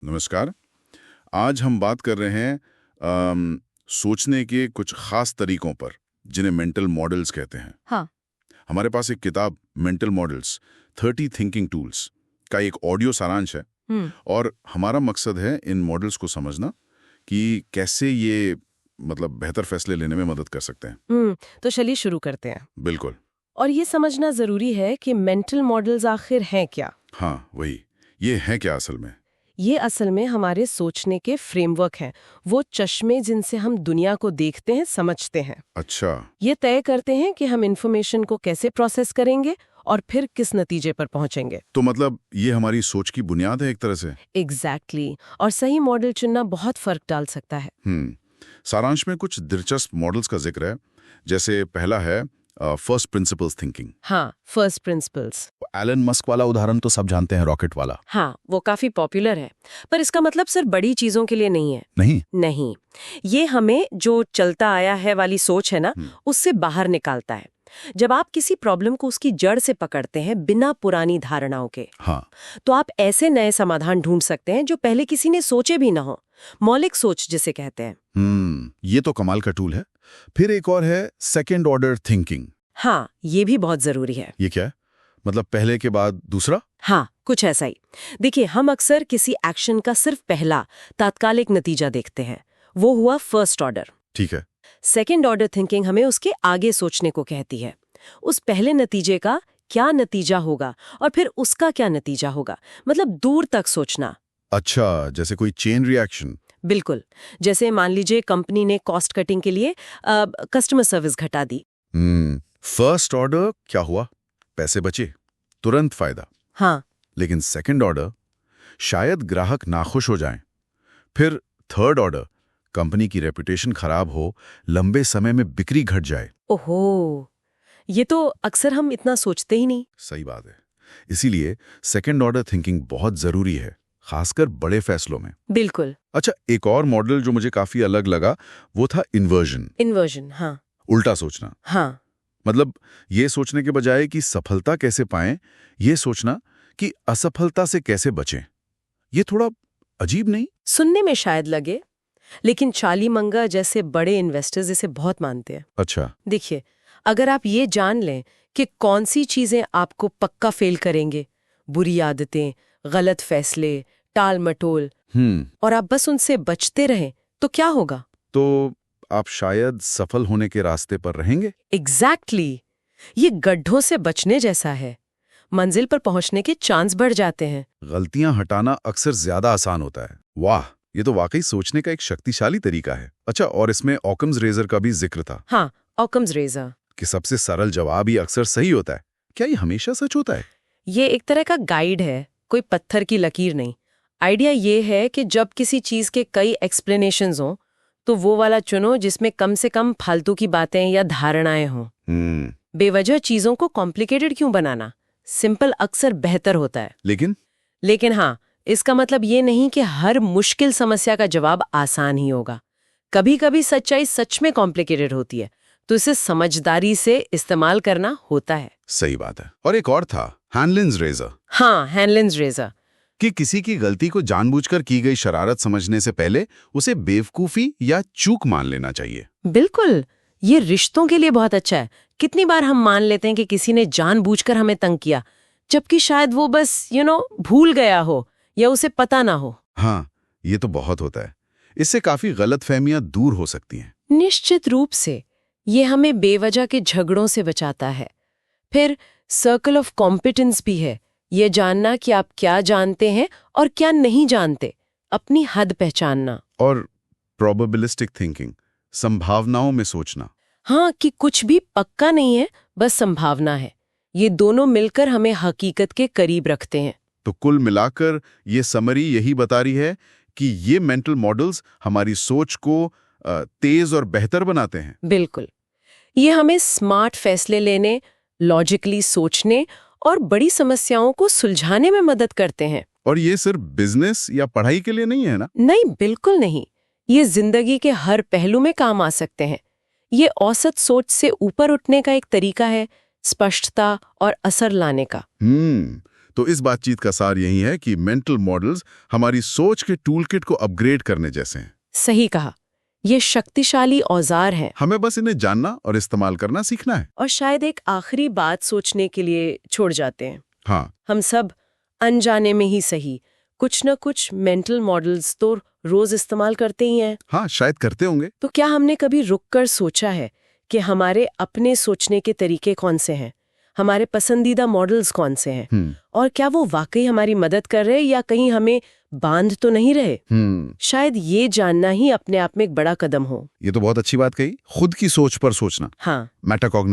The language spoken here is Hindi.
नमस्कार। आज हम बात कर रहे हैं सोचने के कुछ खास तरीकों पर, जिन्हें मेंटल मॉडल्स कहते हैं। हाँ। हमारे पास एक किताब मेंटल मॉडल्स 30 थिंकिंग टूल्स का एक ऑडियो सारांश है और हमारा मकसद है इन मॉडल्स को समझना कि कैसे ये बेहतर फैसले लेने में मदद कर सकते हैं। तो चलिए शुरू करते हैं। बिल्कुल। और ये समझना जरूरी है कि मेंटल मॉडल्स आखिर हैं क्या। हाँ, वही। ये है क्या असल में? ये असल में हमारे सोचने के फ्रेमवर्क हैं, वो चश्मे जिनसे हम दुनिया को देखते हैं, समझते हैं। अच्छा। ये तय करते हैं कि हम इंफॉर्मेशन को कैसे प्रोसेस करेंगे और फिर किस नतीजे पर पहुंचेंगे। तो ये हमारी सोच की बुनियाद है एक तरह से। एग्जैक्टली। और सही मॉडल चुनना बहुत फर्क डाल सकता है। सारांश में कुछ दिलचस्प मॉडल्स का जिक्र है। जैसे पहला है फर्स्ट प्रिंसिपल्स थिंकिंग। हाँ, फर्स्ट प्रिंसिपल्स। एलन मस्क वाला उदाहरण तो सब जानते हैं, रॉकेट वाला। हाँ, वो काफी पॉपुलर है, पर इसका मतलब सिर्फ बड़ी चीजों के लिए नहीं है। नहीं, ये हमें जो चलता आया है वाली सोच है ना, उससे बाहर निकालता है। जब आप किसी प्रॉब्लम को उसकी जड़ से पकड़ते हैं बिना पुरानी धारणाओं के, हाँ, तो आप ऐसे नए समाधान ढूंढ सकते हैं जो पहले किसी ने सोचे भी ना हो। मौलिक सोच जिसे कहते हैं। ये तो कमाल का टूल है। फिर एक और है सेकेंड ऑर्डर थिंकिंग। हाँ, ये भी बहुत जरूरी है। ये क्या है? पहले के बाद दूसरा? हाँ, कुछ ऐसा ही। देखिए, हम अक्सर किसी एक्शन का सिर्फ पहला तात्कालिक नतीजा देखते हैं, वो हुआ फर्स्ट ऑर्डर। ठीक है। सेकेंड ऑर्डर थिंकिंग हमें उसके आगे सोचने को कहती है। उस पहले नतीजे का क्या नतीजा होगा और फिर उसका क्या नतीजा होगा, दूर तक सोचना। अच्छा, जैसे कोई चेन रिएक्शन। बिल्कुल। जैसे मान लीजिए कंपनी ने कॉस्ट कटिंग के लिए कस्टमर सर्विस घटा दी। फर्स्ट ऑर्डर क्या हुआ? पैसे बचे, तुरंत फायदा। हाँ। लेकिन सेकंड ऑर्डर, शायद ग्राहक नाखुश हो जाएं। फिर थर्ड ऑर्डर, कंपनी की रेपुटेशन खराब हो, लंबे समय में बिक्री घट जाए। ओहो, ये तो अक्सर हम इतना सोचते ही नहीं। सही बात है। इसीलिए सेकंड ऑर्डर थिंकिंग बहुत जरूरी है, खासकर बड़े फैसलों में। बिल्कुल। अच्छा, एक और मॉडल जो मुझे काफी अलग लगा वो था इन्वर्जन। हाँ। उल्टा सोचना। हाँ। ये सोचने के बजाय कि सफलता कैसे पाएं, ये सोचना कि असफलता से कैसे बचें। ये थोड़ा अजीब नहीं? सुनने में शायद लगे, लेकिन चार्ली मंगर जैसे बड़े इन्वेस्टर्स इसे बहुत मानते हैं। अच्छा। देखिए, अगर आप ये जान लें कि कौन सी चीजें आपको पक्का फेल करेंगे, बुरी आदतें, गलत फैसले, टाल मटोल, और आप बस उनसे बचते रहें, तो क्या होगा? तो आप शायद सफल होने के रास्ते पर रहेंगे। एग्जैक्टली। ये गड्ढों से बचने जैसा है। मंजिल पर पहुंचने के चांस बढ़ जाते हैं। गलतियां हटाना अक्सर ज्यादा आसान होता है। वाह, ये तो वाकई सोचने का एक शक्तिशाली तरीका है। अच्छा, और इसमें ऑकम्स रेजर का भी जिक्र था। हाँ, ऑकम्स रेजर। कि सबसे सरल जवाब ही अक्सर सही होता है। क्या ये हमेशा सच होता है? ये एक तरह का गाइड है, कोई पत्थर की लकीर नहीं। आइडिया ये है कि जब किसी चीज के कई एक्सप्लेनेशंस हों, तो वो वाला चुनो जिसमें कम से कम फालतू की बातें या धारणाएं हों। बेवजह चीजों को कॉम्प्लिकेटेड क्यों बनाना? सिंपल अक्सर बेहतर होता है। लेकिन हाँ, इसका मतलब ये नहीं कि हर मुश्किल समस्या का जवाब आसान ही होगा। कभी कभी सच्चाई सच में कॉम्प्लिकेटेड होती है, तो इसे समझदारी से इस्तेमाल करना होता है। सही बात है। और एक और था, हैनलिन्स रेजर। हाँ, हैनलिन्स रेजर। कि किसी की गलती को जानबूझकर की गई शरारत समझने से पहले उसे बेवकूफी या चूक मान लेना चाहिए। बिल्कुल। ये रिश्तों के लिए बहुत अच्छा है। कितनी बार हम मान लेते हैं कि किसी ने जानबूझकर हमें तंग किया, जबकि शायद वो बस भूल गया हो या उसे पता ना हो। हाँ, ये तो बहुत होता है। इससे काफी गलतफहमियां दूर हो सकती हैं। निश्चित रूप से। ये हमें बेवजह के झगड़ों से बचाता है। फिर सर्कल ऑफ कॉम्पिटेंस भी है, ये जानना कि आप क्या जानते हैं और क्या नहीं जानते, अपनी हद पहचानना। और प्रोबेबिलिस्टिक थिंकिंग, संभावनाओं में सोचना। हाँ, कि कुछ भी पक्का नहीं है, बस संभावना है। ये दोनों मिलकर हमें हकीकत के करीब रखते हैं। तो कुल मिलाकर ये समरी यही बता रही है कि ये मेंटल मॉडल्स हमारी सोच को तेज और बेहतर बनाते हैं। बिल्कुल। ये हमें स्मार्ट फैसले लेने, लॉजिकली सोचने और बड़ी समस्याओं को सुलझाने में मदद करते हैं। और ये सिर्फ बिजनेस या पढ़ाई के लिए नहीं है ना? नहीं, बिल्कुल नहीं। ये जिंदगी के हर पहलू में काम आ सकते हैं। ये औसत सोच से ऊपर उठने का एक तरीका है, स्पष्टता और असर लाने का। तो इस बातचीत का सार यही है कि मेंटल मॉडल्स हमारी सोच के टूलकिट को अपग्रेड करने जैसे हैं। सही कहा, ये शक्तिशाली औजार हैं। हमें बस इन्हें जानना और इस्तेमाल करना सीखना है। और शायद एक आखिरी बात सोचने के लिए छोड़ जाते हैं। हाँ, हम सब अनजाने में ही सही कुछ न कुछ मेंटल मॉडल्स तो रोज इस्तेमाल करते ही हैं। हाँ, शायद करते होंगे। तो क्या हमने कभी रुककर सोचा है कि हमारे अपने सोचने के तरीके कौन से हैं, हमारे पसंदीदा मॉडल्स कौन से हैं, और क्या वो वाकई हमारी मदद कर रहे या कहीं हमें बांध तो नहीं रहे? शायद ये जानना ही अपने आप में एक बड़ा कदम हो। ये तो बहुत अच्छी बात कही, खुद की सोच पर सोचना। हाँ, मेटाकॉग्निशन